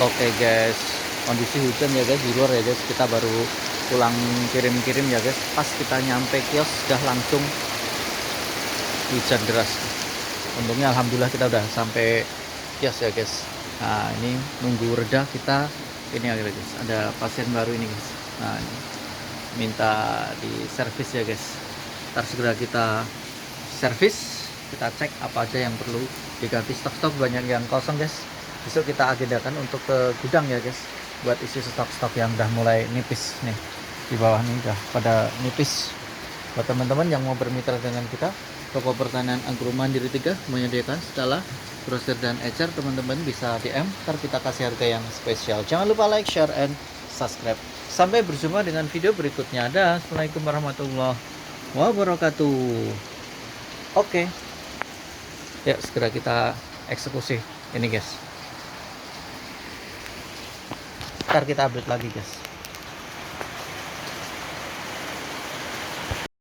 Oke guys, kondisi hujan ya guys di luar ya guys. Kita baru pulang kirim-kirim ya guys. Pas kita nyampe kios sudah langsung hujan deras. Untungnya alhamdulillah kita udah sampai kios ya guys. Nah ini nunggu reda kita ini ya guys. Ada pasien baru ini guys. Nah ini minta di servis ya guys. Ntar segera kita servis, kita cek apa aja yang perlu diganti. Stok-stok banyak yang kosong guys. Besok kita agendakan untuk ke gudang ya guys, buat isi stok-stok yang udah mulai nipis nih. Di bawah nih udah pada nipis. Buat teman-teman yang mau bermitra dengan kita, Toko Pertanian Anggur Mandiri 3 menyediakan segala brosur dan ecer. Teman-teman bisa DM, ntar kita kasih harga yang spesial. Jangan lupa like, share, and subscribe. Sampai berjumpa dengan video berikutnya. Assalamualaikum warahmatullahi wabarakatuh. Oke, ya segera kita eksekusi ini guys. Ntar kita update lagi guys.